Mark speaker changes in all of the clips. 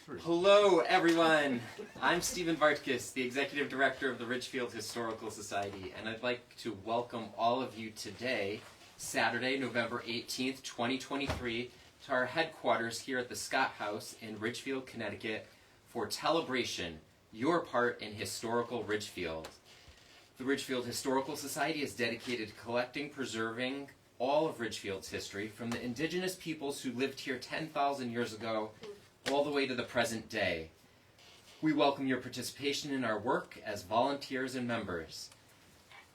Speaker 1: Hello, everyone. I'm Stephen Vartkis, the Executive Director of the Ridgefield Historical Society, and I'd like to welcome all of you today, Saturday, November 18th, 2023, to our headquarters here at the Scott House in Ridgefield, Connecticut, for Tellebration, your part in historical Ridgefield. The Ridgefield Historical Society is dedicated to collecting, preserving all of Ridgefield's history, from the indigenous peoples who lived here 10,000 years ago all the way to the present day. We welcome your participation in our work as volunteers and members.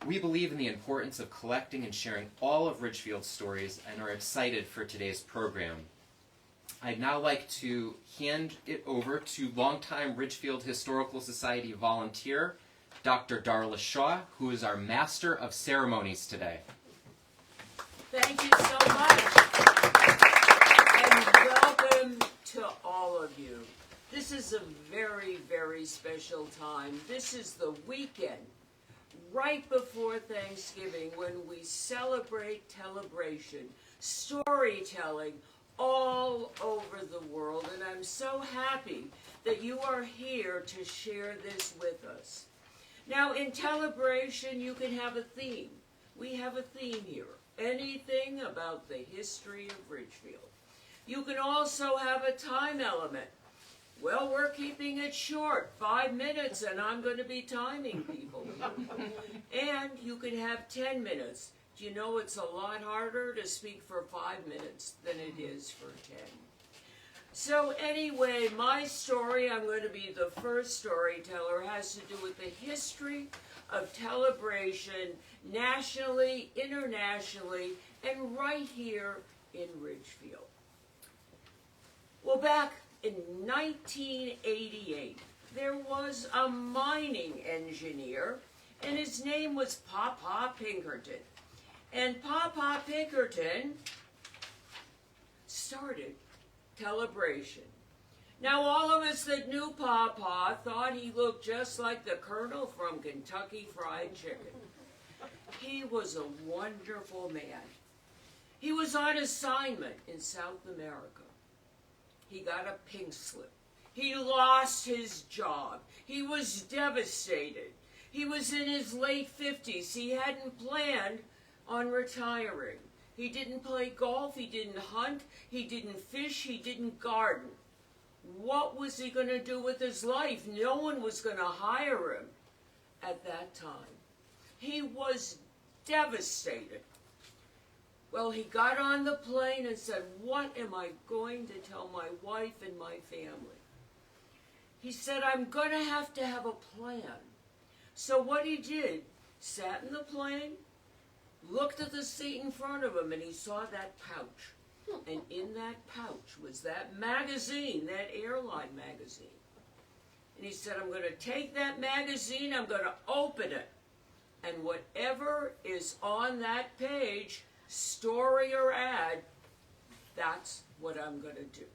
Speaker 1: We believe in the importance of collecting and sharing all of Ridgefield's stories and are excited for today's program. I'd now like to hand it over to longtime Ridgefield Historical Society volunteer, Dr. Darla Shaw, who is our Master of Ceremonies today.
Speaker 2: Thank you so much, and welcome to all of you. This is a very, very special time. This is the weekend right before Thanksgiving when we celebrate Tellebration, storytelling all over the world, and I'm so happy that you are here to share this with us. Now, in Tellebration, you can have a theme. We have a theme here. Anything about the history of Ridgefield. You can also have a time element. Well, we're keeping it short, 5 minutes, and I'm going to be timing people. And you can have 10 minutes. Do you know it's a lot harder to speak for 5 minutes than it is for 10? So anyway, my story, I'm going to be the first storyteller, has to do with the history of Tellebration nationally, internationally, and right here in Ridgefield. Well, back in 1988, there was a mining engineer, and his name was Papa Pinkerton. And Papa Pinkerton started Tellebration. Now, all of us that knew Papa thought he looked just like the Colonel from Kentucky Fried Chicken. He was a wonderful man. He was on assignment in South America. He got a pink slip. He lost his job. He was devastated. He was in his late 50s. He hadn't planned on retiring. He didn't play golf. He didn't hunt. He didn't fish. He didn't garden. What was he going to do with his life? No one was going to hire him at that time. He was devastated. Well, he got on the plane and said, what am I going to tell my wife and my family? He said, I'm going to have a plan. So what he did, sat in the plane, looked at the seat in front of him, and he saw that pouch. And in that pouch was that magazine, that airline magazine. And he said, I'm going to take that magazine, I'm going to open it. And whatever is on that page, story or ad, that's what I'm going to do.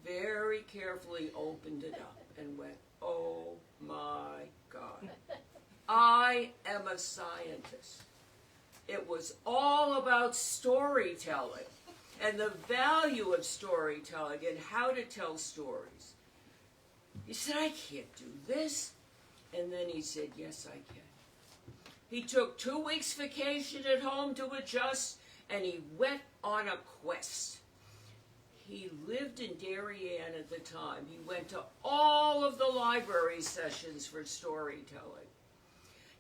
Speaker 2: Very carefully opened it up and went, oh my God. I am a scientist. It was all about storytelling and the value of storytelling and how to tell stories. He said, I can't do this. And then he said, yes, I can. He took 2 weeks vacation at home to adjust, and he went on a quest. He lived in Darien at the time. He went to all of the library sessions for storytelling.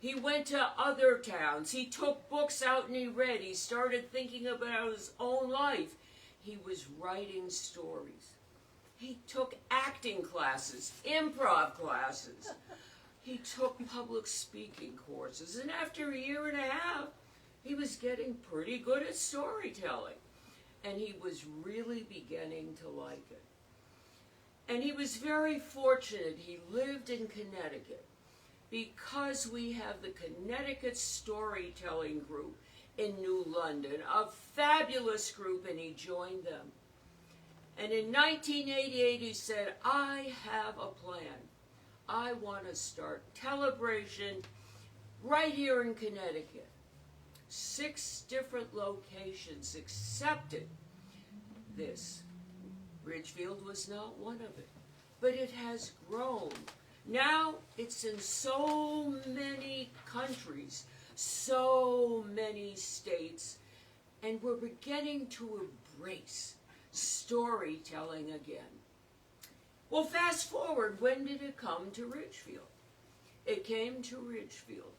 Speaker 2: He went to other towns. He took books out and he read. He started thinking about his own life. He was writing stories. He took acting classes, improv classes. He took public speaking courses. And after a year and a half, he was getting pretty good at storytelling. And he was really beginning to like it. And he was very fortunate. He lived in Connecticut, because we have the Connecticut Storytelling Group in New London, a fabulous group, and he joined them. And in 1988, he said, I have a plan. I want to start Tellebration right here in Connecticut. 6 different locations accepted this. Ridgefield was not one of it, but it has grown. Now it's in so many countries, so many states, and we're beginning to embrace storytelling again. Well, fast forward, when did it come to Ridgefield? It came to Ridgefield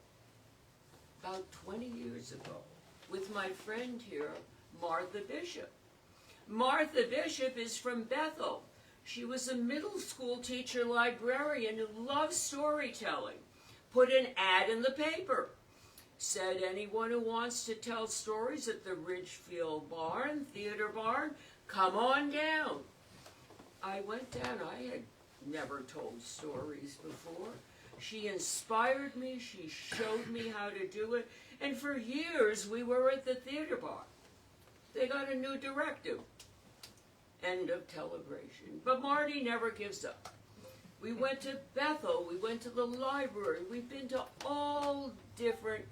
Speaker 2: about 20 years ago with my friend here, Martha Bishop. Martha Bishop is from Bethel. She was a middle school teacher librarian who loved storytelling. Put an ad in the paper. Said anyone who wants to tell stories at the Ridgefield barn, theater barn, come on down. I went down. I had never told stories before. She inspired me. She showed me how to do it. And for years, we were at the theater bar. They got a new directive. End of Tellebration. But Marty never gives up. We went to Bethel. We went to the library. We've been to all different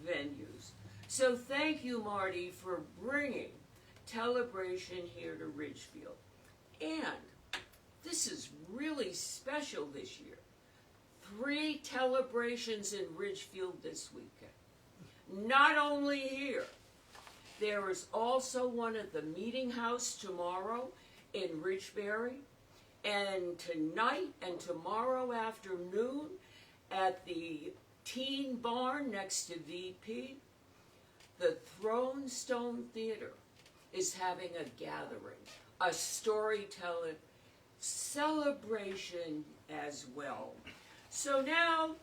Speaker 2: venues. So thank you, Marty, for bringing Tellebration here to Ridgefield. And this is really special this year. 3 Tellebrations in Ridgefield this weekend. Not only here, there is also one at the Meeting House tomorrow in Richbury, and tonight and tomorrow afternoon at the Teen Barn next to VP. The Throne Stone Theater is having a gathering, a storytelling celebration as well. So now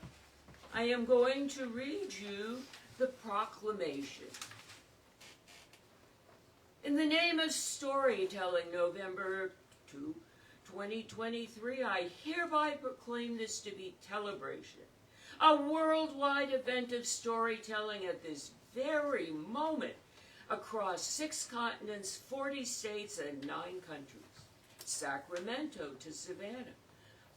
Speaker 2: I am going to read you the proclamation. In the name of storytelling, November 2, 2023, I hereby proclaim this to be Tellebration, a worldwide event of storytelling at this very moment across 6 continents, 40 states, and 9 countries. Sacramento to Savannah,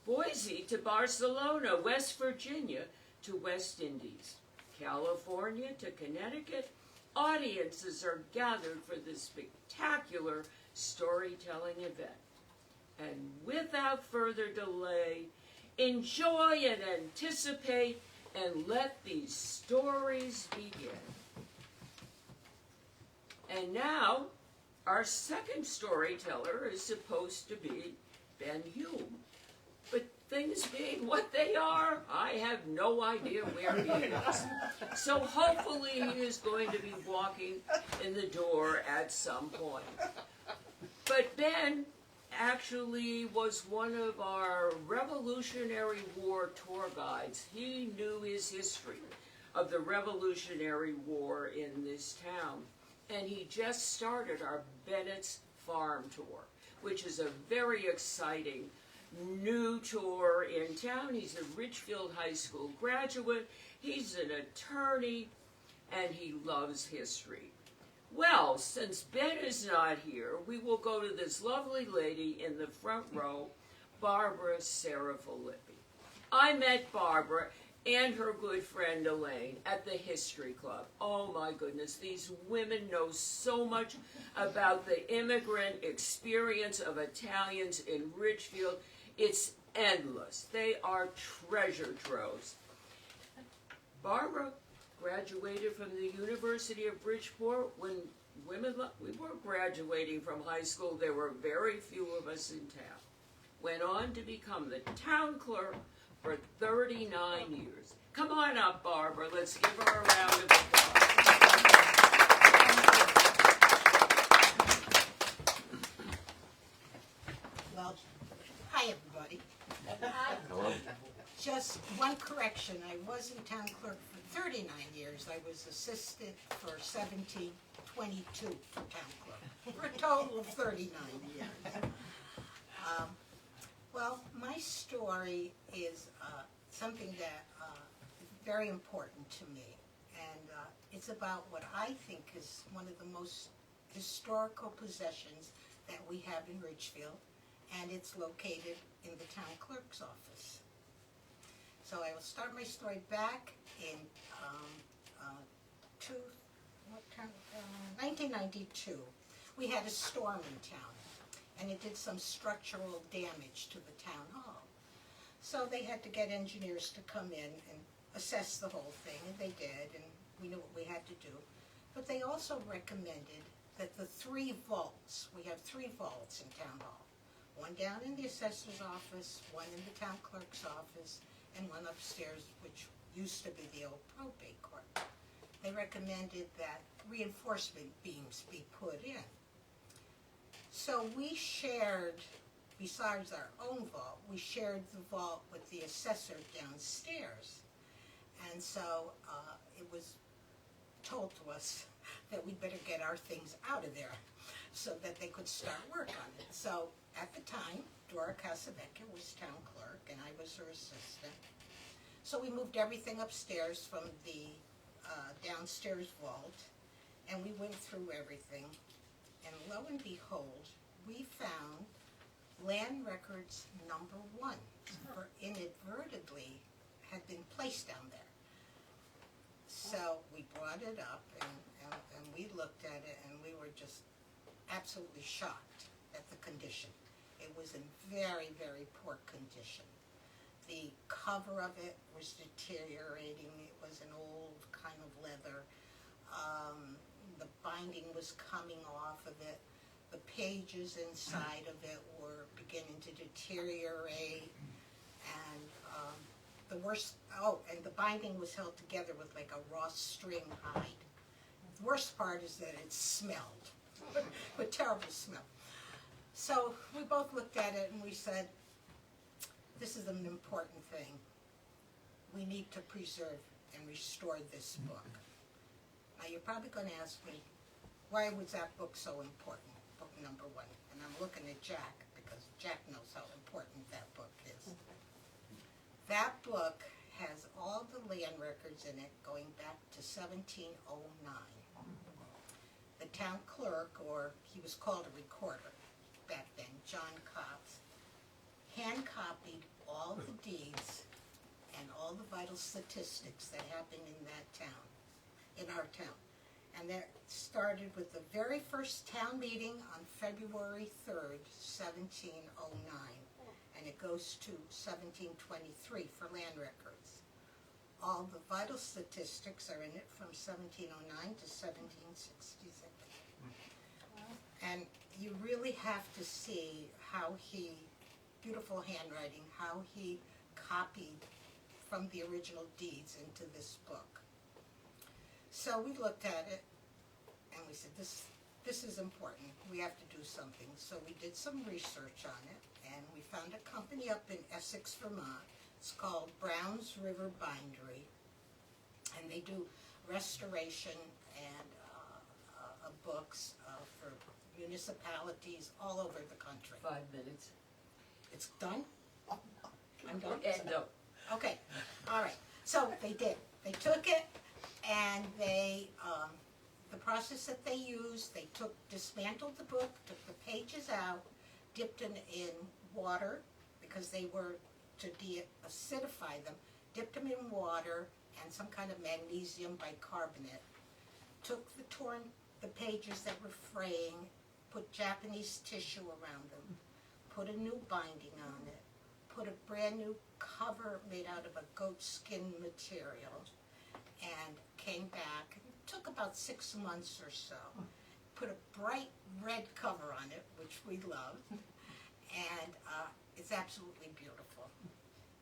Speaker 2: Boise to Barcelona, West Virginia to West Indies, California to Connecticut. Audiences are gathered for this spectacular storytelling event. And without further delay, enjoy and anticipate and let these stories begin. And now, our second storyteller is supposed to be Ben Hume. But things being what they are, I have no idea where he is. So hopefully he is going to be walking in the door at some point. But Ben actually was one of our Revolutionary War tour guides. He knew his history of the Revolutionary War in this town. And he just started our Bennett's Farm Tour, which is a very exciting new tour in town. He's a Ridgefield High School graduate. He's an attorney, and he loves history. Well, since Ben is not here, we will go to this lovely lady in the front row, Barbara Serafilippi. I met Barbara and her good friend Elaine at the History Club. Oh my goodness, these women know so much about the immigrant experience of Italians in Ridgefield. It's endless. They are treasure troves. Barbara graduated from the University of Bridgeport. When we were graduating from high school, there were very few of us in town. Went on to become the town clerk for 39 years. Come on up, Barbara. Let's give her a round of applause.
Speaker 3: Well, hi, everybody.
Speaker 1: Hello.
Speaker 3: Just one correction. I wasn't town clerk for 39 years. I was assistant for 22 for town clerk, for a total of 39 years. Well, my story is something that is very important to me, and it's about what I think is one of the most historical possessions that we have in Ridgefield, and it's located in the town clerk's office. So I will start my story back in 1992. We had a storm in town, and it did some structural damage to the town hall. So they had to get engineers to come in and assess the whole thing, and they did, and we knew what we had to do. But they also recommended that the 3 vaults, we have 3 vaults in town hall, one down in the assessor's office, one in the town clerk's office, and one upstairs, which used to be the old probate court. They recommended that reinforcement beams be put in. So we shared, besides our own vault, we shared the vault with the assessor downstairs. And so it was told to us that we'd better get our things out of there so that they could start work on it. So at the time, Dora Casavecchia was town clerk and I was her assistant. So we moved everything upstairs from the downstairs vault, and we went through everything. And lo and behold, we found land records number 1, or inadvertently had been placed down there. So we brought it up and we looked at it and we were just absolutely shocked at the condition. It was in very, very poor condition. The cover of it was deteriorating. It was an old kind of leather. The binding was coming off of it. The pages inside of it were beginning to deteriorate. And the worst, and the binding was held together with like a raw string hide. The worst part is that it smelled, with terrible smell. So we both looked at it and we said, this is an important thing. We need to preserve and restore this book. Now you're probably going to ask me, why was that book so important, book number 1? And I'm looking at Jack, because Jack knows how important that book is. That book has all the land records in it going back to 1709. The town clerk, or he was called a recorder back then, John Cobbs, hand-copied all the deeds and all the vital statistics that happened in that town, in our town. And that started with the very first town meeting on February 3rd, 1709. And it goes to 1723 for land records. All the vital statistics are in it from 1709 to 1766. And you really have to see how he, beautiful handwriting, how he copied from the original deeds into this book. So we looked at it and we said, this is important. We have to do something. So we did some research on it and we found a company up in Essex, Vermont. It's called Brown's River Bindery. And they do restoration and books for municipalities all over the country.
Speaker 2: 5 minutes.
Speaker 3: It's done? I'm done?
Speaker 2: And
Speaker 3: Okay, all right. So they did. They took it, and they, the process that they used, they dismantled the book, took the pages out, dipped them in water, because they were to de-acidify them, dipped them in water and some kind of magnesium bicarbonate, took the pages that were fraying, put Japanese tissue around them, put a new binding on it, put a brand new cover made out of a goat skin material, and came back. It took about 6 months or so. Put a bright red cover on it, which we love, and it's absolutely beautiful.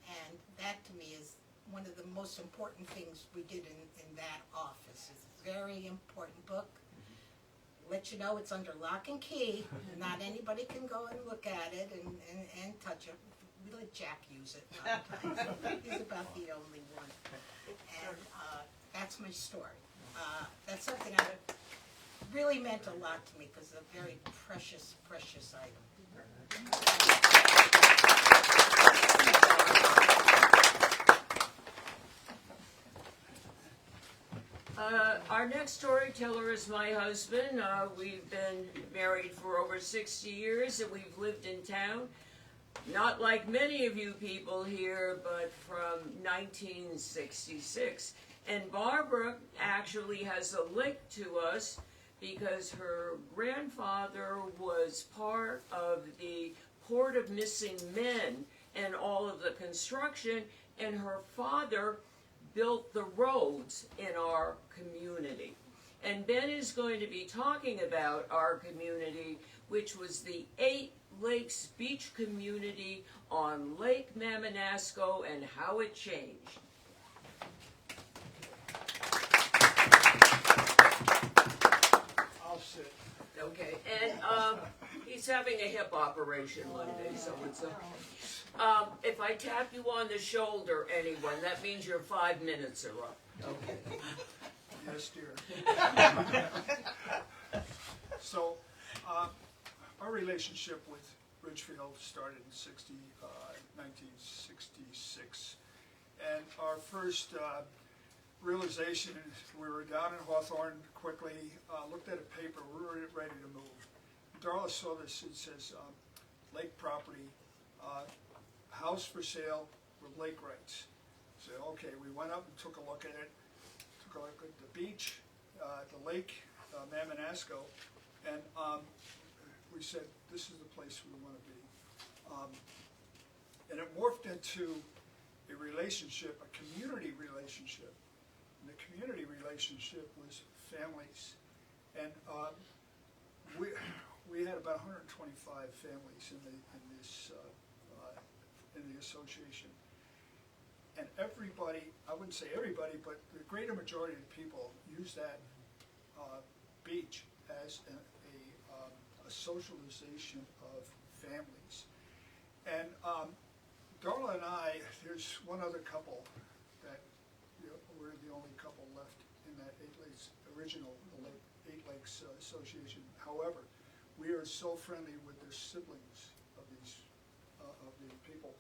Speaker 3: And that to me is one of the most important things we did in that office. It's a very important book. Let you know it's under lock and key. Not anybody can go and look at it and touch it. We let Jack use it. He's about the only one. And that's my story. That's something that really meant a lot to me because it's a very precious, precious item.
Speaker 2: Our next storyteller is my husband. We've been married for over 60 years and we've lived in town. Not like many of you people here, but from 1966. And Barbara actually has a link to us because her grandfather was part of the Port of Missing Men and all of the construction, and her father built the roads in our community. And Ben is going to be talking about our community, which was the 8 Lakes Beach community on Lake Mamanasco, and how it changed.
Speaker 4: I'll sit.
Speaker 2: Okay, and he's having a hip operation Monday, so it's if I tap you on the shoulder, anyone, that means your 5 minutes are up. Okay.
Speaker 4: Yes, dear. So, our relationship with Ridgefield started in 1966, and our first realization is we were down in Hawthorne quickly, looked at a paper, we were ready to move. Darla saw this, it says lake property, house for sale with lake rights. So, okay, we went up and took a look at it, took a look at the beach, the lake, Mamanasco, and we said, this is the place we want to be. And it morphed into a relationship, a community relationship. And the community relationship was families. And we had about 125 families in the association. And everybody, I wouldn't say everybody, but the greater majority of the people use that beach as a socialization of families. And Darla and I, there's one other couple that we're the only couple left in that original 8 Lakes Association. However, we are so friendly with the siblings of these people.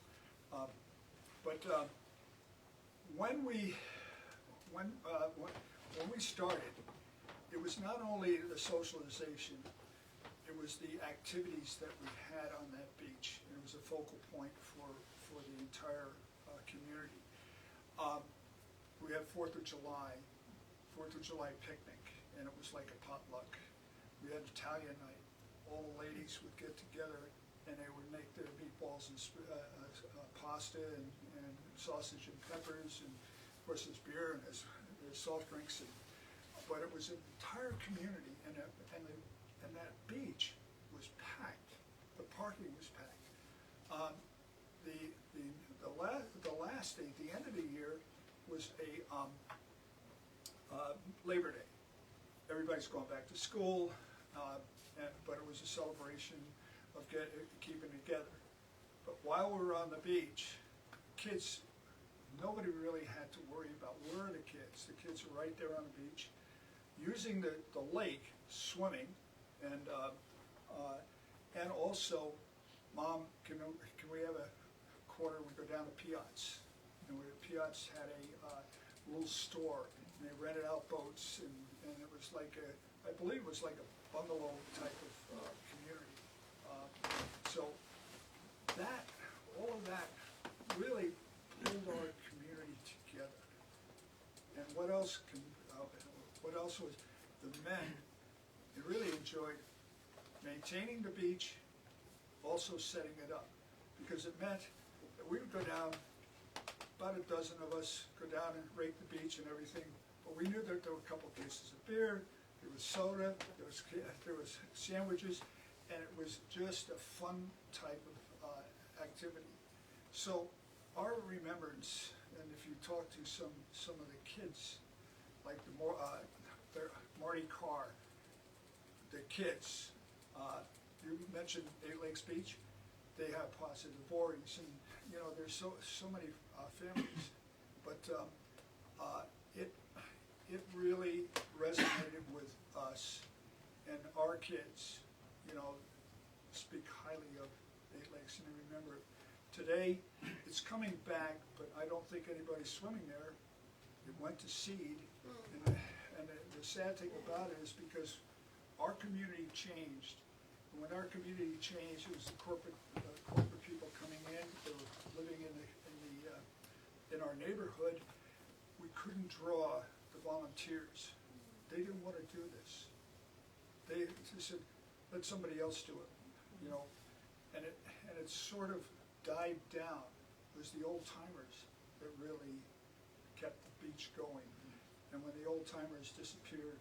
Speaker 4: When we started, it was not only the socialization, it was the activities that we had on that beach. It was a focal point for the entire community. We had 4th of July picnic, and it was like a potluck. We had Italian night. All the ladies would get together, and they would make their meatballs and pasta and sausage and peppers, and of course there's beer and there's soft drinks. But it was an entire community, and that beach was packed. The parking was packed. The last day, the end of the year, was a Labor Day. Everybody's going back to school, but it was a celebration of keeping together. But while we were on the beach, kids, nobody really had to worry about where are the kids. The kids were right there on the beach, using the lake, swimming, and also, Mom, can we have a quarter? We go down to Piot's, and Piot's had a little store, and they rented out boats, and it was like I believe it was like a bungalow type of community. So all of that really pulled our community together. And what else was the men? They really enjoyed maintaining the beach, also setting it up, because it meant that we would go down, about a dozen of us go down and rake the beach and everything, but we knew that there were a couple cases of beer, there was soda, there was sandwiches, and it was just a fun type of activity. So our remembrance, and if you talk to some of the kids, like Marty Carr, the kids, you mentioned 8 Lakes Beach, they have positive boards, and there's so many families, but it really resonated with us, and our kids, speak highly of 8 Lakes, and remember, today it's coming back, but I don't think anybody's swimming there. It went to seed, and the sad thing about it is because our community changed. And when our community changed, it was the corporate people coming in. They were living in our neighborhood. We couldn't draw the volunteers. They didn't want to do this. they said, let somebody else do it, you know, and it sort of died down. It was the old timers that really kept the beach going. And when the old timers disappeared,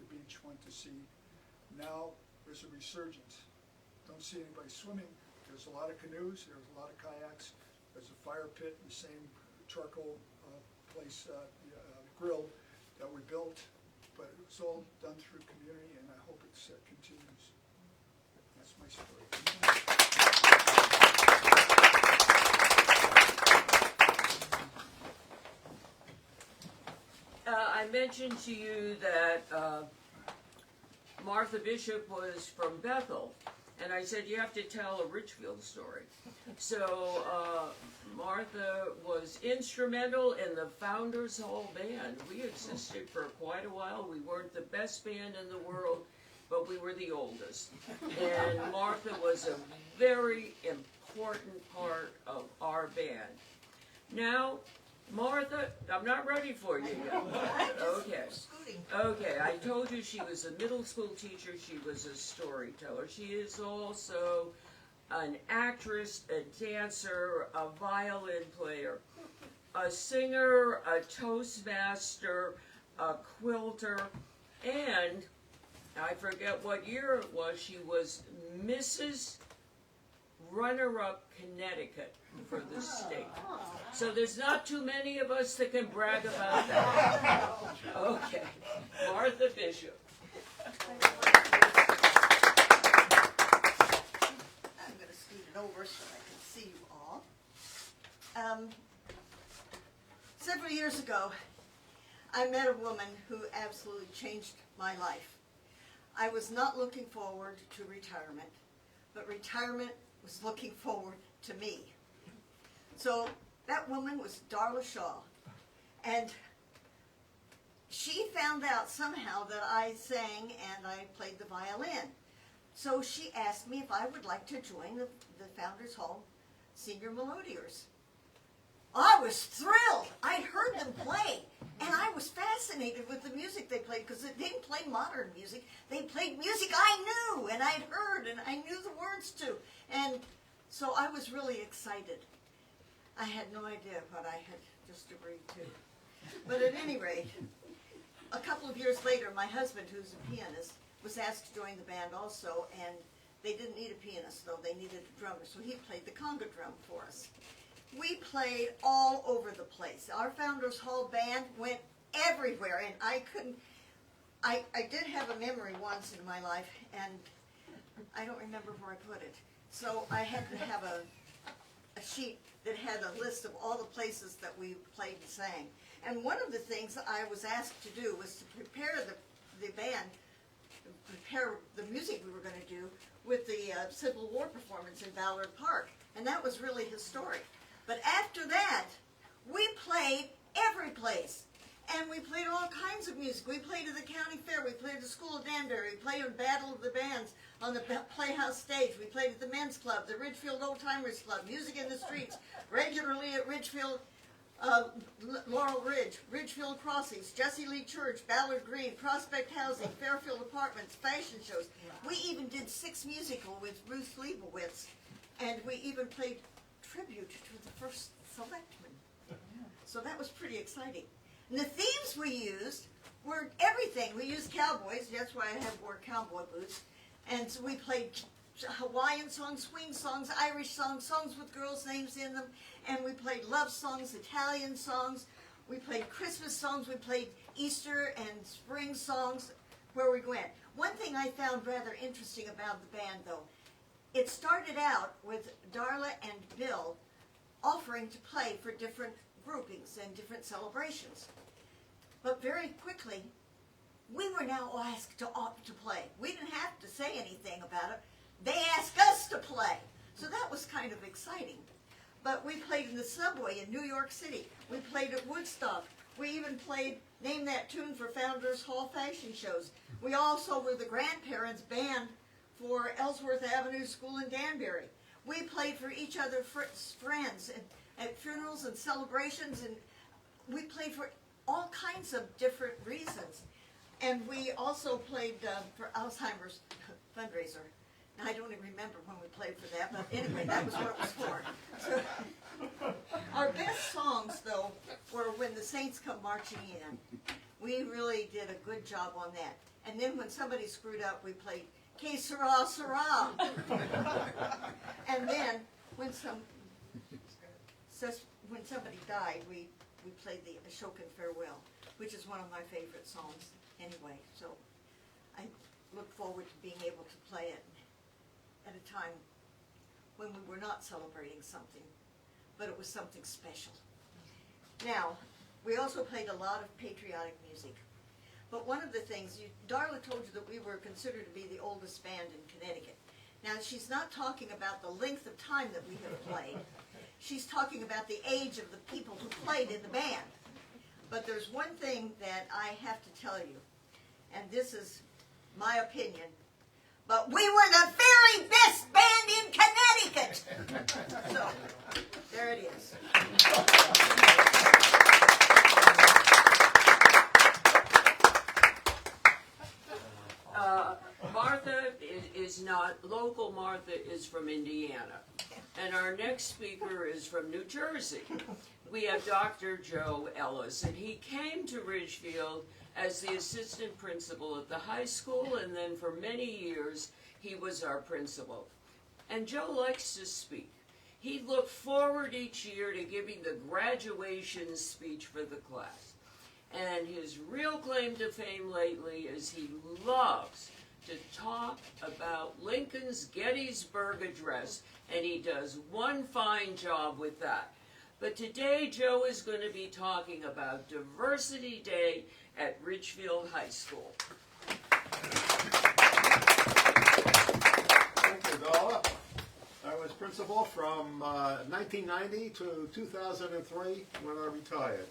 Speaker 4: the beach went to sea. Now there's a resurgence. Don't see anybody swimming. There's a lot of canoes, there's a lot of kayaks. There's a fire pit, the same charcoal place, grill that we built. But it was all done through community, and I hope it continues. That's my story.
Speaker 2: I mentioned to you that Martha Bishop was from Bethel, and I said you have to tell a Ridgefield story. So Martha was instrumental in the Founders Hall Band. We existed for quite a while. We weren't the best band in the world, but we were the oldest. And Martha was a very important part of our band. Now, Martha, I'm not ready for you yet. Okay. Okay, I told you she was a middle school teacher. She was a storyteller. She is also an actress, a dancer, a violin player, a singer, a toastmaster, a quilter, and I forget what year it was, she was Mrs. Runner-Up Connecticut for the state. So there's not too many of us that can brag about that. Okay, Martha Bishop.
Speaker 5: I'm going to scoot it over so I can see you all. Several years ago, I met a woman who absolutely changed my life. I was not looking forward to retirement, but retirement was looking forward to me. So that woman was Darla Shaw, and she found out somehow that I sang and I played the violin. So she asked me if I would like to join the Founders Hall Senior Melodiers. I was thrilled. I'd heard them play, and I was fascinated with the music they played, because they didn't play modern music. They played music I knew, and I'd heard, and I knew the words to. And so I was really excited. I had no idea what I had just agreed to. But at any rate, a couple of years later, my husband, who's a pianist, was asked to join the band also, and they didn't need a pianist, though. They needed a drummer, so he played the conga drum for us. We played all over the place. Our Founders Hall band went everywhere, and I did have a memory once in my life, and I don't remember where I put it. So I had to have a sheet that had a list of all the places that we played and sang. And one of the things that I was asked to do was to prepare the band, prepare the music we were going to do with the Civil War performance in Ballard Park. And that was really historic. But after that, we played every place. And we played all kinds of music. We played at the county fair. We played at the School of Danbury. We played in Battle of the Bands on the Playhouse stage. We played at the Men's Club, the Ridgefield Old Timers Club, Music in the Streets, regularly at Ridgefield, Laurel Ridge, Ridgefield Crossings, Jesse Lee Church, Ballard Green, Prospect Housing, Fairfield Apartments, fashion shows. We even did 6 musicals with Ruth Leibowitz. And we even played tribute to the first selectman. So that was pretty exciting. And the themes we used were everything. We used cowboys. That's why I wore cowboy boots. And so we played Hawaiian songs, swing songs, Irish songs, songs with girls' names in them. And we played love songs, Italian songs. We played Christmas songs. We played Easter and spring songs where we went. One thing I found rather interesting about the band, though, it started out with Darla and Bill offering to play for different groupings and different celebrations. But very quickly, we were now asked to play. We didn't have to say anything about it. They asked us to play. So that was kind of exciting. But we played in the subway in New York City. We played at Woodstock. We even played Name That Tune for Founders Hall fashion shows. We also were the grandparents' band for Ellsworth Avenue School in Danbury. We played for each other's friends at funerals and celebrations, and we played for all kinds of different reasons. And we also played for Alzheimer's fundraiser. Now, I don't even remember when we played for that, but anyway, that was what it was for. So, our best songs, though, were When the Saints Come Marching In. We really did a good job on that. And then when somebody screwed up, we played Que Sera, Sera. And then when somebody died, we played the Ashokan Farewell, which is one of my favorite songs anyway. So I look forward to being able to play it at a time when we were not celebrating something, but it was something special. Now, we also played a lot of patriotic music. But one of the things, Darla told you that we were considered to be the oldest band in Connecticut. Now, she's not talking about the length of time that we have played. She's talking about the age of the people who played in the band. But there's one thing that I have to tell you, and this is my opinion, but we were the very best band in Connecticut! So, there it is.
Speaker 2: Martha is not local. Martha is from Indiana. And our next speaker is from New Jersey. We have Dr. Joe Ellis, and he came to Ridgefield as the assistant principal at the high school, and then for many years he was our principal. And Joe likes to speak. He looked forward each year to giving the graduation speech for the class. And his real claim to fame lately is he loves to talk about Lincoln's Gettysburg Address, and he does one fine job with that. But today Joe is going to be talking about Diversity Day at Ridgefield High School.
Speaker 6: Thank you, Darla. I was principal from 1990 to 2003 when I retired.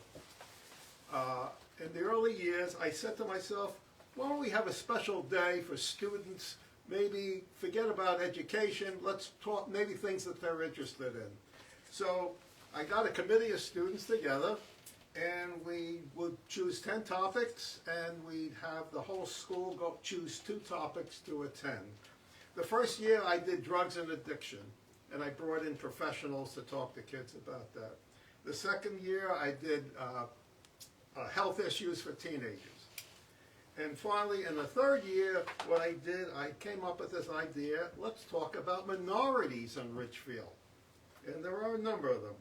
Speaker 6: In the early years, I said to myself, why don't we have a special day for students? Maybe forget about education. Let's talk maybe things that they're interested in. So I got a committee of students together, and we would choose 10 topics, and we'd have the whole school go choose 2 topics to attend. The first year I did drugs and addiction, and I brought in professionals to talk to kids about that. The second year I did health issues for teenagers. And finally, in the third year, what I did, I came up with this idea, let's talk about minorities in Ridgefield. And there are a number of them.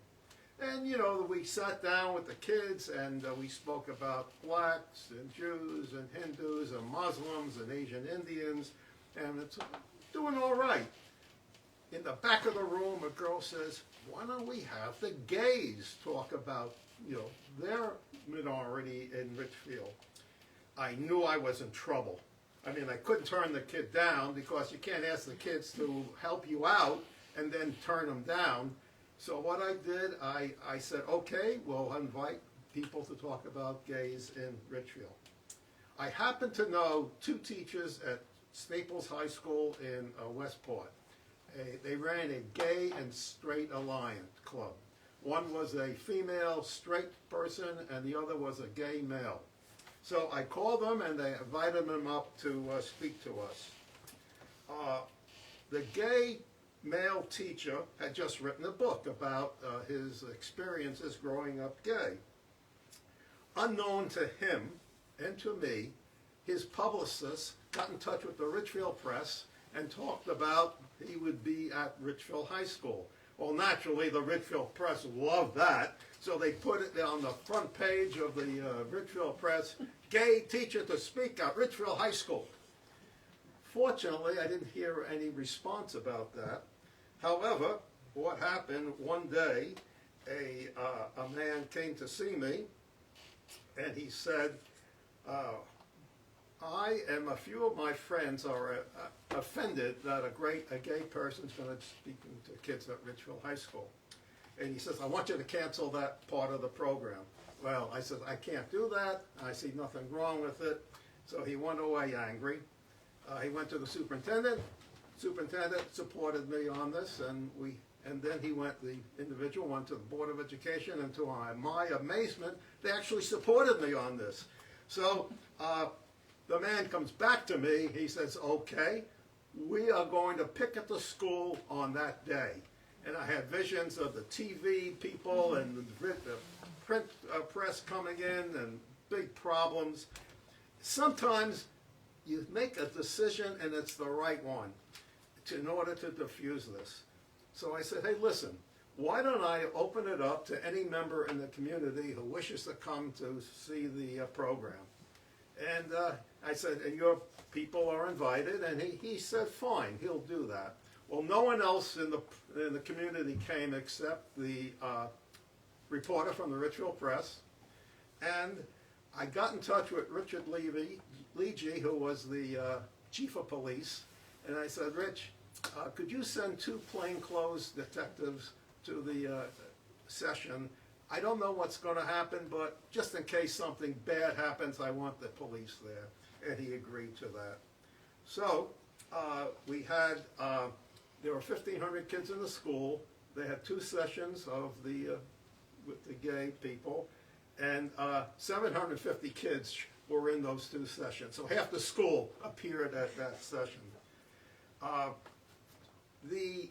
Speaker 6: And, you know, we sat down with the kids and we spoke about blacks and Jews and Hindus and Muslims and Asian Indians, and it's doing all right. In the back of the room, a girl says, why don't we have the gays talk about, you know, their minority in Ridgefield? I knew I was in trouble. I mean, I couldn't turn the kid down because you can't ask the kids to help you out and then turn them down. So what I did, I said, okay, we'll invite people to talk about gays in Ridgefield. I happen to know 2 teachers at Staples High School in Westport. They ran a gay and straight alliance club. One was a female straight person and the other was a gay male. So I called them and they invited them up to speak to us. The gay male teacher had just written a book about his experiences growing up gay. Unknown to him and to me, his publicist got in touch with the Ridgefield Press and talked about he would be at Ridgefield High School. Well, naturally, the Ridgefield Press loved that, so they put it on the front page of the Ridgefield Press, gay teacher to speak at Ridgefield High School. Fortunately, I didn't hear any response about that. However, what happened one day, a man came to see me, and he said, I and a few of my friends are offended that a gay person is going to speak to kids at Ridgefield High School. And he says, I want you to cancel that part of the program. Well, I said, I can't do that. I see nothing wrong with it. So he went away angry. He went to the superintendent. Superintendent supported me on this, and then the individual went to the Board of Education, and to my amazement, they actually supported me on this. So the man comes back to me, he says, okay, we are going to picket the school on that day. And I had visions of the TV people and the print press coming in and big problems. Sometimes you make a decision and it's the right one in order to diffuse this. So I said, hey, listen, why don't I open it up to any member in the community who wishes to come to see the program? And I said, and your people are invited, and he said, fine, he'll do that. Well, no one else in the community came except the reporter from the Ridgefield Press, and I got in touch with Richard Leegee, who was the chief of police, and I said, Rich, could you send 2 plainclothes detectives to the session? I don't know what's going to happen, but just in case something bad happens, I want the police there. And he agreed to that. So we had, there were 1,500 kids in the school. They had 2 sessions of with the gay people, and 750 kids were in those 2 sessions. So half the school appeared at that session. The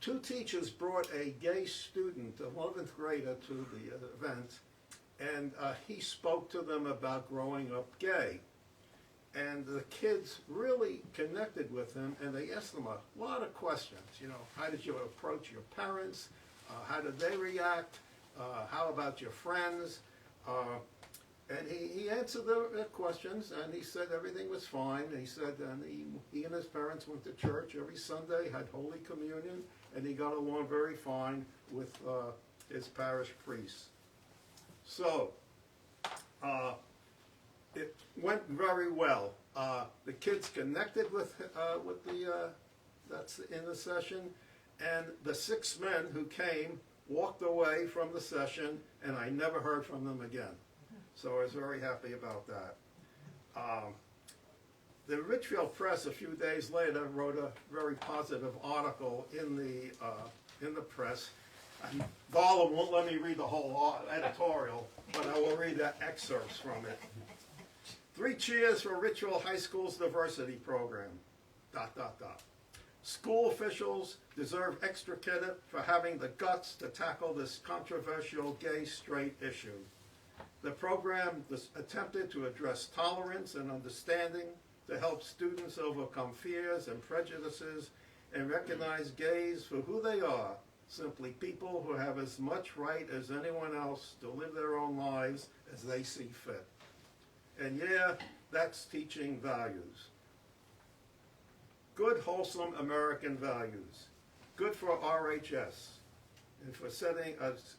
Speaker 6: 2 teachers brought a gay student, an 11th grader, to the event, and he spoke to them about growing up gay. And the kids really connected with him, and they asked him a lot of questions. You know, how did you approach your parents? How did they react? How about your friends? And he answered their questions, and he said everything was fine. He said and he and his parents went to church every Sunday, had Holy Communion, and he got along very fine with his parish priest. So it went very well. The kids connected with that's in the session, and the 6 men who came walked away from the session, and I never heard from them again. So I was very happy about that. The Ridgefield Press a few days later wrote a very positive article in the press. Darla won't let me read the whole editorial, but I will read the excerpts from it. 3 cheers for Ridgefield High School's diversity program. ... School officials deserve extra credit for having the guts to tackle this controversial gay-straight issue. The program attempted to address tolerance and understanding, to help students overcome fears and prejudices and recognize gays for who they are, simply people who have as much right as anyone else to live their own lives as they see fit. And yeah, that's teaching values. Good, wholesome American values. Good for RHS and for setting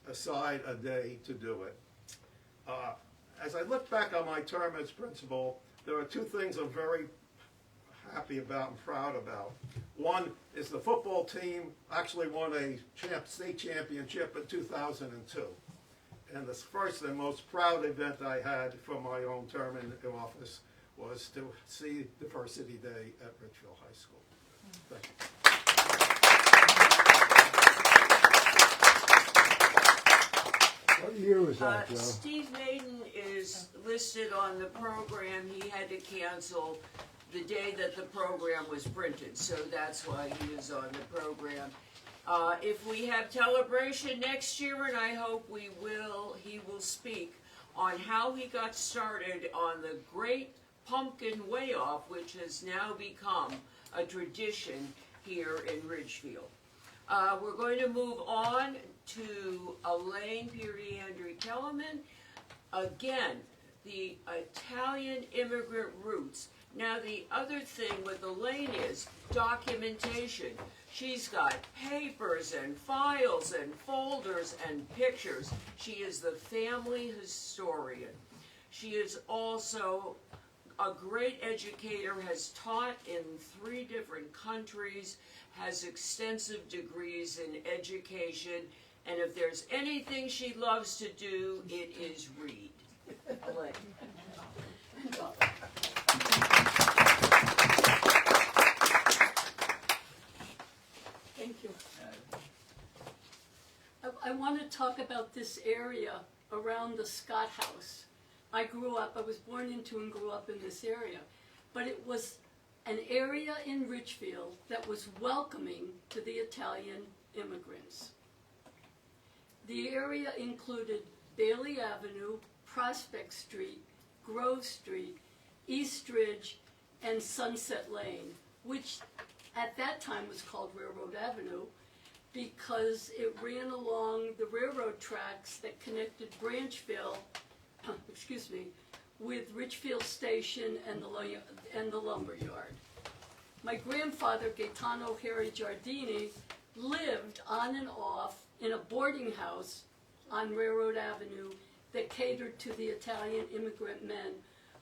Speaker 6: aside a day to do it. As I look back on my term as principal, there are 2 things I'm very happy about and proud about. One is the football team actually won a state championship in 2002. And the first and most proud event I had for my own term in office was to see Diversity Day at Ridgefield High School. Thank you.
Speaker 7: What year was that, Joe?
Speaker 2: Steve Maiden is listed on the program. He had to cancel the day that the program was printed, so that's why he is on the program. If we have Tellebration next year, and I hope he will speak on how he got started on the Great Pumpkin Way-Off, which has now become a tradition here in Ridgefield. We're going to move on to Elaine Pieriandri-Kellerman. Again, the Italian immigrant roots. Now the other thing with Elaine is documentation. She's got papers and files and folders and pictures. She is the family historian. She is also a great educator, has taught in 3 different countries, has extensive degrees in education, and if there's anything she loves to do, it is read. Elaine.
Speaker 8: Thank you. I want to talk about this area around the Scott House. I was born into and grew up in this area. but it was an area in Ridgefield that was welcoming to the Italian immigrants. The area included Bailey Avenue, Prospect Street, Grove Street, East Ridge, and Sunset Lane, which at that time was called Railroad Avenue because it ran along the railroad tracks that connected Branchville, with Ridgefield Station and the lumber yard. My grandfather, Gaetano Harry Giardini, lived on and off in a boarding house on Railroad Avenue that catered to the Italian immigrant men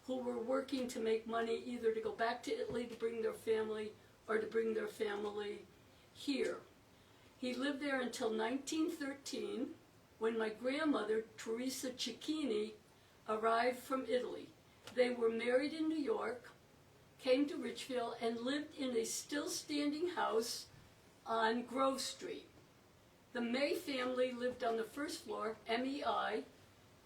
Speaker 8: who were working to make money either to go back to Italy to bring their family or to bring their family here. He lived there until 1913 when my grandmother, Teresa Cecchini, arrived from Italy. They were married in New York, came to Ridgefield, and lived in a still standing house on Grove Street. The May family lived on the first floor, MEI,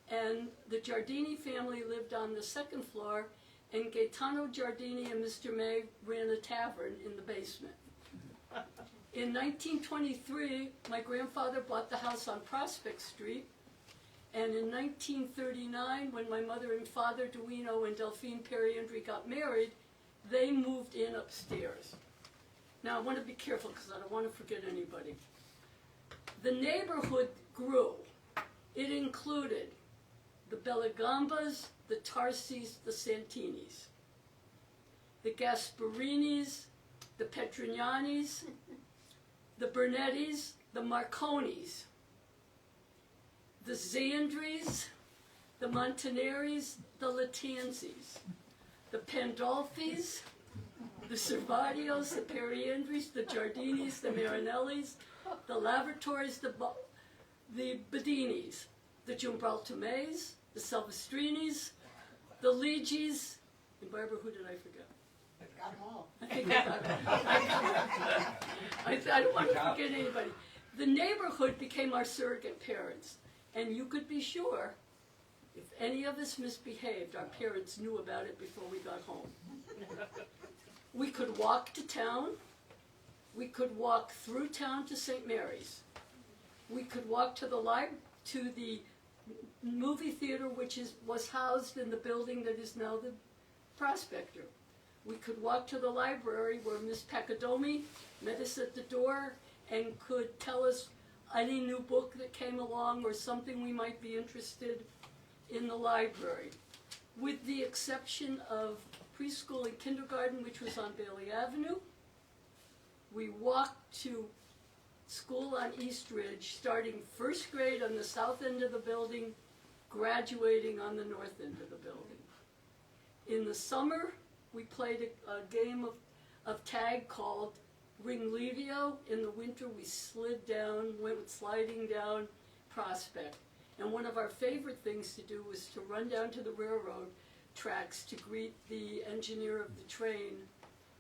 Speaker 8: and the Giardini family lived on the second floor, and Gaetano Giardini and Mr. May ran a tavern in the basement. In 1923, my grandfather bought the house on Prospect Street, and in 1939, when my mother and father, Duino and Delphine Periandri, got married, they moved in upstairs. Now, I want to be careful because I don't want to forget anybody. The neighborhood grew. It included the Bellegambas, the Tarsis, the Santinis, the Gasparinis, the Petrignanis, the Burnettis, the Marconis, the Zandris, the Montaneris, the Latanzis, the Pandolfis, the Servadios, the Periandris, the Giardinis, the Marinellis, the Laboratories, the Bedinis, the Giumbraltumes, the Silvestrinis, the Ligis, and Barbara, who did I forget?
Speaker 3: Got them all.
Speaker 8: I think I got it. I don't want to forget anybody. The neighborhood became our surrogate parents, and you could be sure if any of us misbehaved, our parents knew about it before we got home. We could walk to town. We could walk through town to St. Mary's. We could walk to the movie theater, which was housed in the building that is now the Prospector. We could walk to the library where Miss Paccadomi met us at the door and could tell us any new book that came along or something we might be interested in the library. With the exception of preschool and kindergarten, which was on Bailey Avenue, we walked to school on East Ridge, starting first grade on the south end of the building, graduating on the north end of the building. In the summer, we played a game of tag called Ring Levio. In the winter, we went sliding down Prospect. And one of our favorite things to do was to run down to the railroad tracks to greet the engineer of the train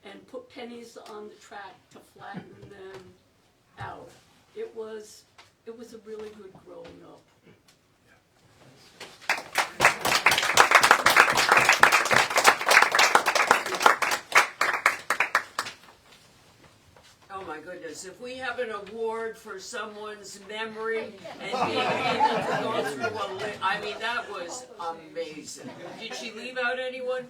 Speaker 8: and put pennies on the track to flatten them out. It was a really good growing up.
Speaker 2: Oh my goodness, if we have an award for someone's memory and being able to go through that was amazing. Did she leave out anyone?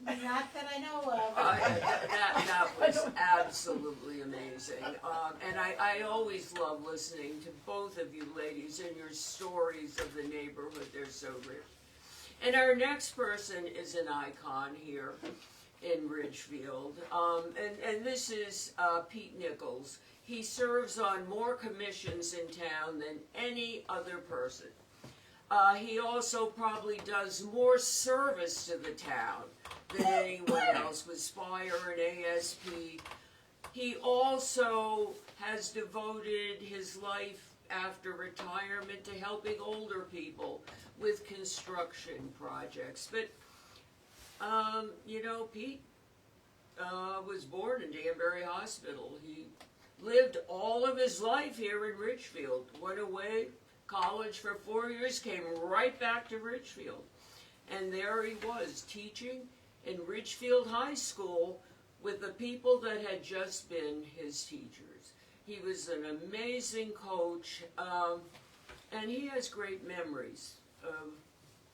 Speaker 3: Not that I know of.
Speaker 2: That was absolutely amazing. And I always love listening to both of you ladies and your stories of the neighborhood. They're so rich. And our next person is an icon here in Ridgefield. And this is Pete Nichols. He serves on more commissions in town than any other person. He also probably does more service to the town than anyone else with Spire and ASP. He also has devoted his life after retirement to helping older people with construction projects. But, Pete was born in Danbury Hospital. He lived all of his life here in Ridgefield, went away college for 4 years, came right back to Ridgefield. And there he was, teaching in Ridgefield High School with the people that had just been his teachers. He was an amazing coach, and he has great memories of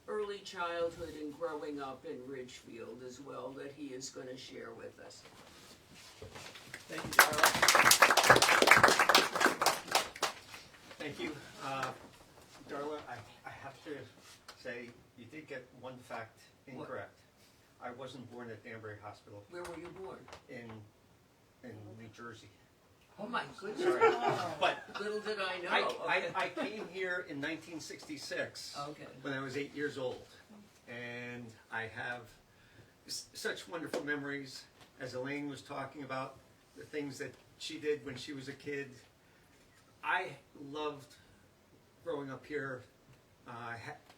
Speaker 2: early childhood and growing up in Ridgefield as well that he is going to share with us.
Speaker 6: Thank you, Darla. Thank you. Darla, I have to say, you did get one fact incorrect. I wasn't born at Danbury Hospital
Speaker 2: Where were you born?
Speaker 6: in New Jersey.
Speaker 2: Oh my goodness.
Speaker 6: Sorry. But
Speaker 2: Little did I know.
Speaker 6: I came here in 1966
Speaker 2: Okay.
Speaker 6: when I was 8 years old. And I have such wonderful memories, as Elaine was talking about, the things that she did when she was a kid. I loved growing up here.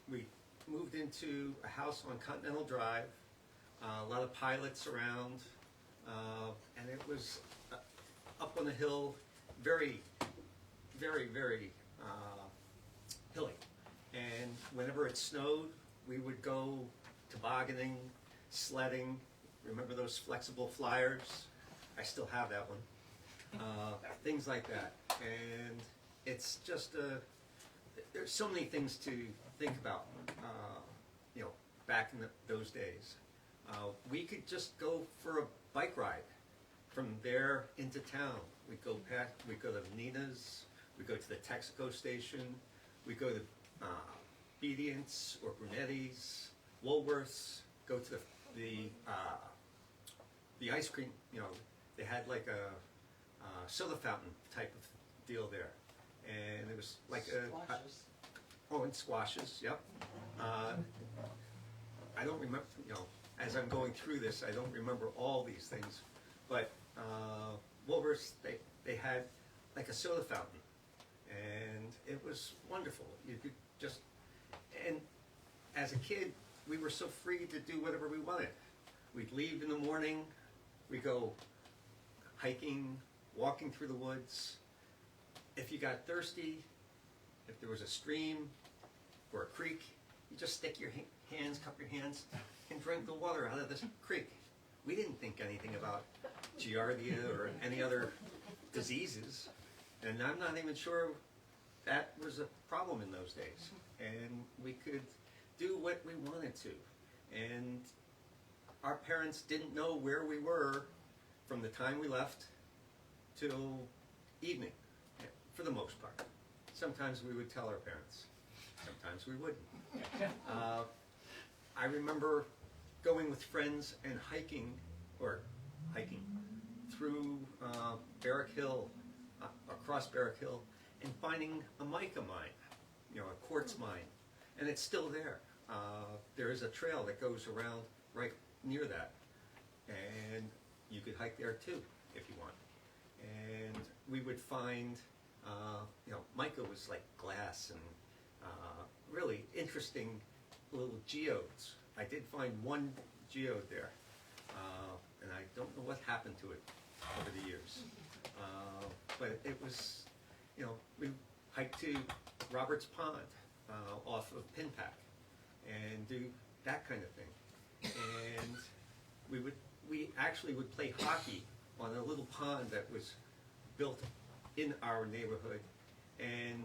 Speaker 6: We moved into a house on Continental Drive, a lot of pilots around, and it was up on the hill, very, very, very hilly. And whenever it snowed, we would go tobogganing, sledding. Remember those flexible flyers? I still have that one. Things like that. And it's just there's so many things to think about, back in those days. We could just go for a bike ride from there into town. We'd go to Nina's, we'd go to the Texaco station, we'd go to Obedience or Brunetti's, Woolworths, go to the ice cream, they had like a soda fountain type of deal there. And it was like and squashes, yep. I don't remember, as I'm going through this, I don't remember all these things, but Woolworths, they had like a soda fountain, and it was wonderful. You could just, and as a kid, we were so free to do whatever we wanted. We'd leave in the morning, we'd go hiking, walking through the woods. If you got thirsty, if there was a stream or a creek, you just stick your hands, cup your hands, and drink the water out of this creek. We didn't think anything about Giardia or any other diseases, and I'm not even sure that was a problem in those days. And we could do what we wanted to. And our parents didn't know where we were from the time we left till evening, for the most part. Sometimes we would tell our parents. Sometimes we wouldn't. I remember going with friends and hiking through Barrack Hill, across Barrack Hill, and finding a mica mine, a quartz mine, and it's still there. There is a trail that goes around right near that, and you could hike there too if you want. And we would find, mica was like glass and really interesting little geodes. I did find one geode there, and I don't know what happened to it over the years. But it was, we hiked to Roberts Pond off of Pinpack and do that kind of thing. And we actually would play hockey on a little pond that was built in our neighborhood, and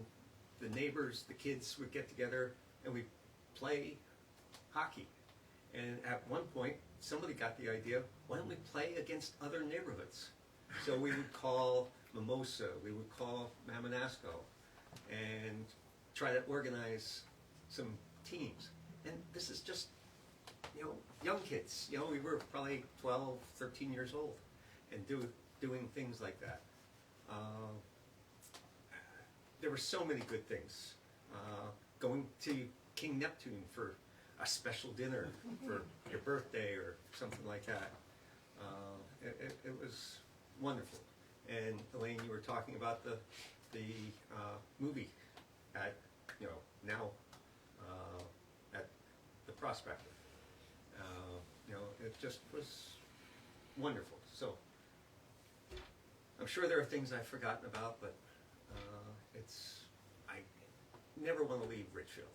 Speaker 6: the neighbors, the kids would get together and we'd play hockey. And at one point, somebody got the idea, why don't we play against other neighborhoods? So we would call Mimosa, we would call Mamanasco, and try to organize some teams. And this is just, young kids. We were probably 12, 13 years old, and doing things like that. There were so many good things. Going to King Neptune for a special dinner for your birthday or something like that. It was wonderful. And Elaine, you were talking about the movie at now at the Prospector. It just was wonderful. So I'm sure there are things I've forgotten about, but I never want to leave Ridgefield.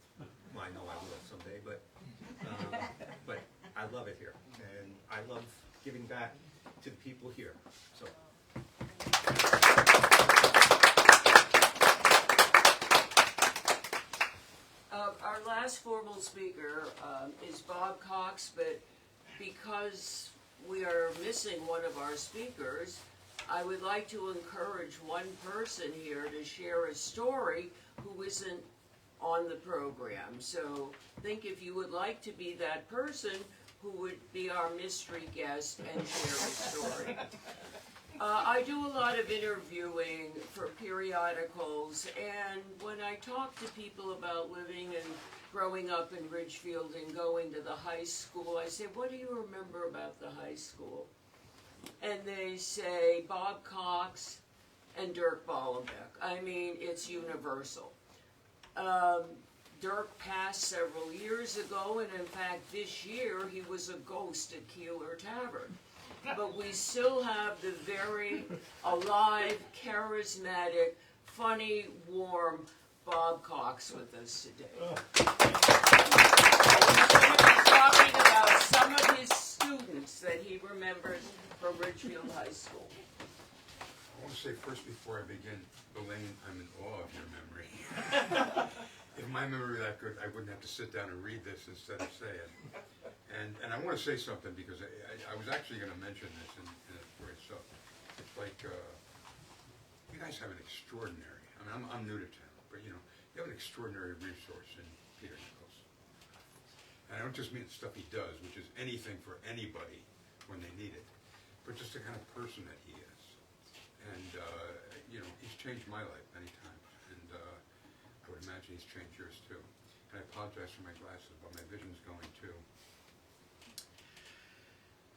Speaker 6: Well, I know I will someday, but
Speaker 9: I love it here, and I love giving back to the people here. So.
Speaker 2: Our last formal speaker is Bob Cox, but because we are missing one of our speakers, I would like to encourage one person here to share a story who isn't on the program. So think if you would like to be that person who would be our mystery guest and share a story. I do a lot of interviewing for periodicals, and when I talk to people about living and growing up in Ridgefield and going to the high school, I say, what do you remember about the high school? And they say Bob Cox and Dirk Bollenbeck. I mean, it's universal. Dirk passed several years ago, and in fact this year he was a ghost at Keeler Tavern. But we still have the very alive, charismatic, funny, warm Bob Cox with us today. He's going to be talking about some of his students that he remembers from Ridgefield High School.
Speaker 10: I want to say first before I begin, Elaine, I'm in awe of your memory. If my memory were that good, I wouldn't have to sit down and read this instead of say it. And I want to say something because I was actually going to mention this in a story. So it's like you guys have an extraordinary. I mean, I'm new to town, but you know, you have an extraordinary resource in Peter Nichols. And I don't just mean the stuff he does, which is anything for anybody when they need it, but just the kind of person that he is. And you know, he's changed my life many times, and I would imagine he's changed yours too. And I apologize for my glasses, but my vision's going too.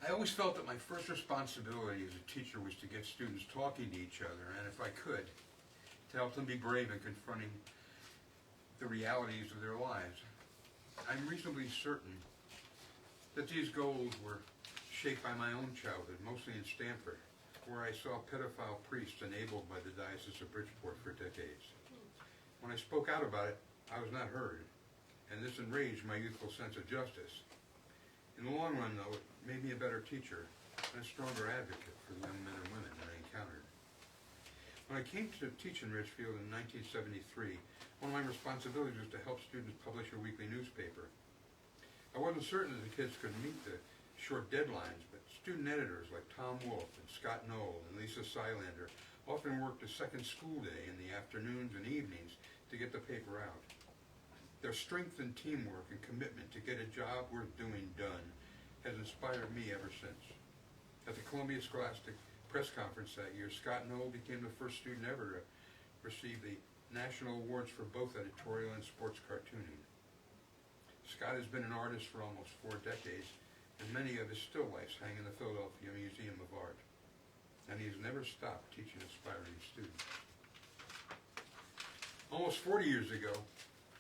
Speaker 10: I always felt that my first responsibility as a teacher was to get students talking to each other, and if I could, to help them be brave in confronting the realities of their lives. I'm reasonably certain that these goals were shaped by my own childhood, mostly in Stamford, where I saw pedophile priests enabled by the Diocese of Bridgeport for decades. When I spoke out about it, I was not heard, and this enraged my youthful sense of justice. In the long run, though, it made me a better teacher and a stronger advocate for the young men and women that I encountered. When I came to teach in Ridgefield in 1973, one of my responsibilities was to help students publish a weekly newspaper. I wasn't certain that the kids could meet the short deadlines, but student editors like Tom Wolfe and Scott Knoll and Lisa Silander often worked a second school day in the afternoons and evenings to get the paper out. Their strength and teamwork and commitment to get a job worth doing done has inspired me ever since. At the Columbia Scholastic press conference that year, Scott Knoll became the first student ever to receive the national awards for both editorial and sports cartooning. Scott has been an artist for almost 4 decades, and many of his still lifes hang in the Philadelphia Museum of Art. And he's never stopped teaching aspiring students. Almost 40 years ago,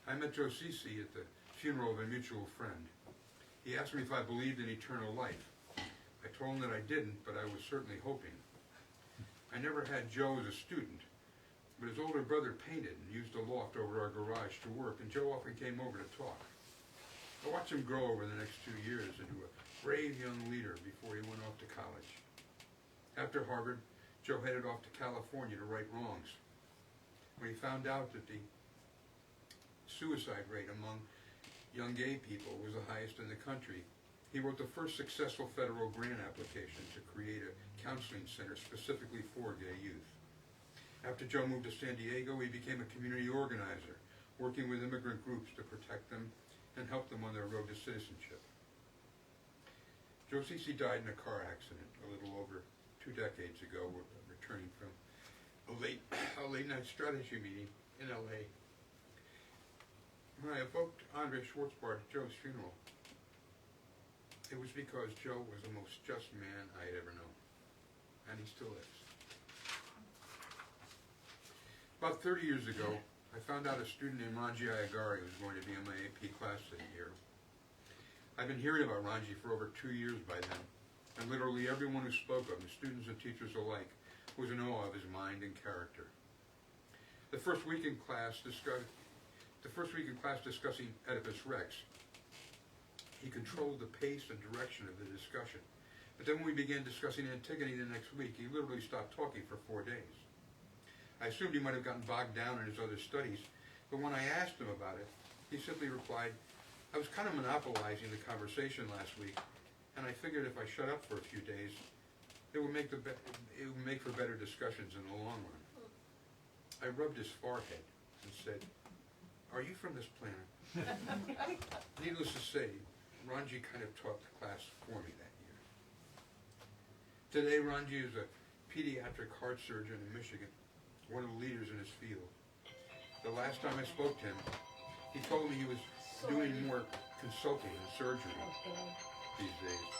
Speaker 10: I met Joe Cece at the funeral of a mutual friend. He asked me if I believed in eternal life. I told him that I didn't, but I was certainly hoping. I never had Joe as a student, but his older brother painted and used a loft over our garage to work, and Joe often came over to talk. I watched him grow over the next 2 years into a brave young leader before he went off to college. After Harvard, Joe headed off to California to right wrongs. When he found out that the suicide rate among young gay people was the highest in the country, he wrote the first successful federal grant application to create a counseling center specifically for gay youth. After Joe moved to San Diego, he became a community organizer, working with immigrant groups to protect them and help them on their road to citizenship. Joe Cece died in a car accident a little over 2 decades ago, returning from a late night strategy meeting in LA. When I evoked Andre Schwartzbart at Joe's funeral, it was because Joe was the most just man I had ever known, and he still is. About 30 years ago, I found out a student named Ranji Ayagari was going to be in my AP class that year. I've been hearing about Ranji for over 2 years by then, and literally everyone who spoke of him, students and teachers alike, was in awe of his mind and character. The first week in class discussing Oedipus Rex, He controlled the pace and direction of the discussion. But then when we began discussing Antigone the next week, he literally stopped talking for 4 days. I assumed he might have gotten bogged down in his other studies, but when I asked him about it, he simply replied, "I was kind of monopolizing the conversation last week, and I figured if I shut up for a few days, it would make for better discussions in the long run." I rubbed his forehead and said, "Are you from this planet?" Needless to say, Ranji kind of taught the class for me that year. Today, Ranji is a pediatric heart surgeon in Michigan, one of the leaders in his field. The last time I spoke to him, he told me he was doing more consulting and surgery these days.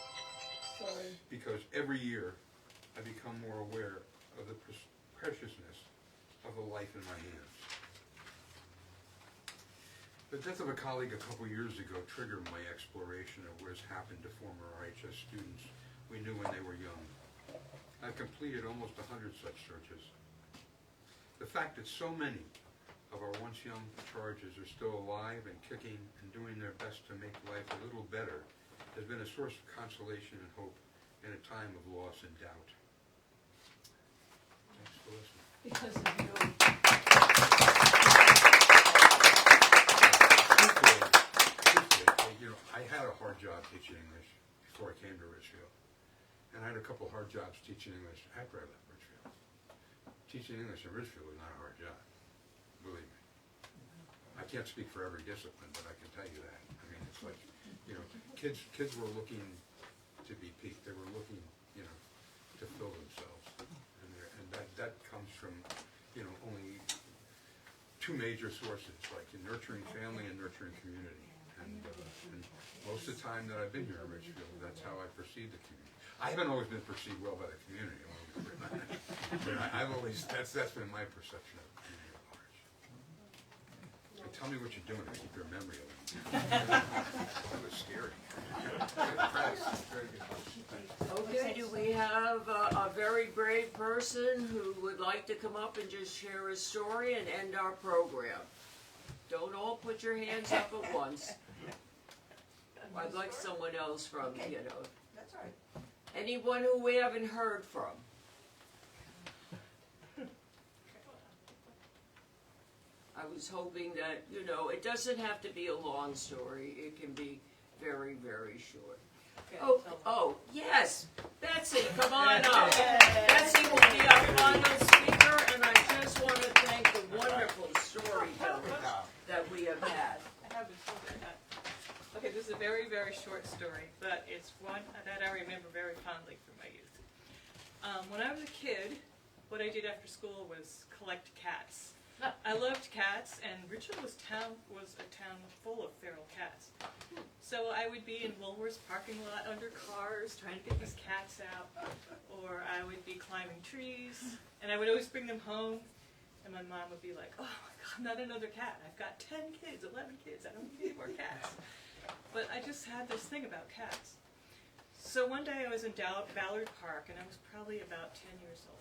Speaker 10: Because every year, I become more aware of the preciousness of the life in my hands. The death of a colleague a couple years ago triggered my exploration of what has happened to former RHS students we knew when they were young. I've completed almost 100 such searches. The fact that so many of our once young charges are still alive and kicking and doing their best to make life a little better has been a source of consolation and hope in a time of loss and doubt. Thanks for listening.
Speaker 8: Because of you.
Speaker 10: I had a hard job teaching English before I came to Ridgefield. And I had a couple hard jobs teaching English after I left Ridgefield. Teaching English in Ridgefield was not a hard job, believe me. I can't speak for every discipline, but I can tell you that. I mean, it's like, kids were looking to be peaked. They were looking, to fill themselves. And that comes from, only two major sources, like nurturing family and nurturing community. And most of the time that I've been here at Ridgefield, that's how I perceive the community. I haven't always been perceived well by the community, but I've always, that's been my perception of the community at large. So tell me what you're doing to keep your memory alive. That was scary. Very good.
Speaker 2: Okay, do we have a very brave person who would like to come up and just share his story and end our program? Don't all put your hands up at once. I'd like someone else from,
Speaker 3: That's all right.
Speaker 2: anyone who we haven't heard from. I was hoping that, it doesn't have to be a long story. It can be very, very short. Oh, yes, Betsy, come on up. Betsy will be our final speaker, and I just want to thank the wonderful storytellers that we have had.
Speaker 11: I haven't told her that. Okay, this is a very, very short story, but it's one that I remember very fondly from my youth. When I was a kid, what I did after school was collect cats. I loved cats, and Ridgefield was a town full of feral cats. So I would be in Woolworth's parking lot under cars trying to get these cats out, or I would be climbing trees, and I would always bring them home, and my mom would be like, "Oh my God, not another cat. I've got 10 kids, 11 kids. I don't need any more cats." But I just had this thing about cats. So one day I was in Ballard Park, and I was probably about 10 years old.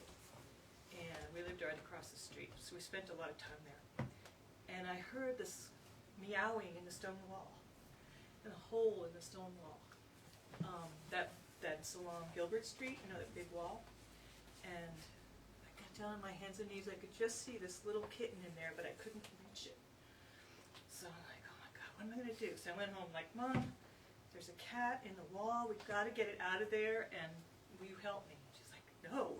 Speaker 11: And we lived right across the street, so we spent a lot of time there. And I heard this meowing in the stone wall, in a hole in the stone wall. That's along Gilbert Street, that big wall. And I got down on my hands and knees. I could just see this little kitten in there, but I couldn't reach it. So I'm like, oh my God, what am I going to do? So I went home like, Mom, there's a cat in the wall. We've got to get it out of there, and will you help me? She's like, no.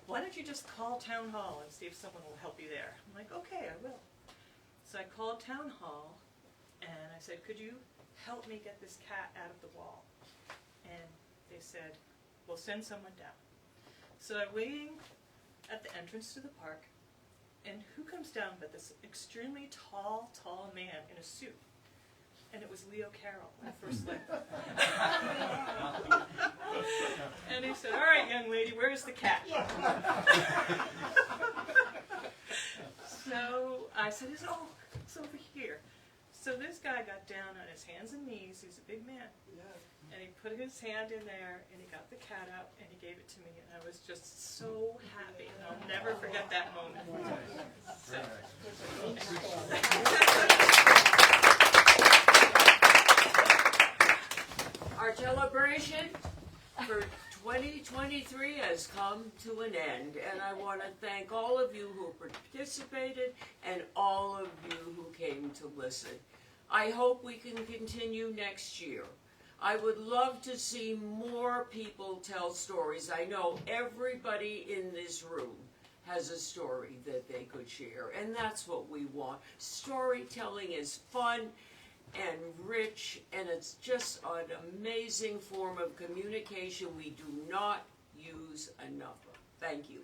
Speaker 11: Why don't you just call town hall and see if someone will help you there? I'm like, okay, I will. So I called town hall, and I said, could you help me get this cat out of the wall? And they said, we'll send someone down. So I'm waiting at the entrance to the park, and who comes down but this extremely tall man in a suit? And it was Leo Carroll, my first life. And he said, all right, young lady, where's the cat? So I said, it's over here. So this guy got down on his hands and knees. He's a big man. And he put his hand in there, and he got the cat out, and he gave it to me. And I was just so happy. And I'll never forget that moment. So.
Speaker 2: 1993 has come to an end, and I want to thank all of you who participated and all of you who came to listen. I hope we can continue next year. I would love to see more people tell stories. I know everybody in this room has a story that they could share, and that's what we want. Storytelling is fun and rich, and it's just an amazing form of communication we do not use enough of. Thank you.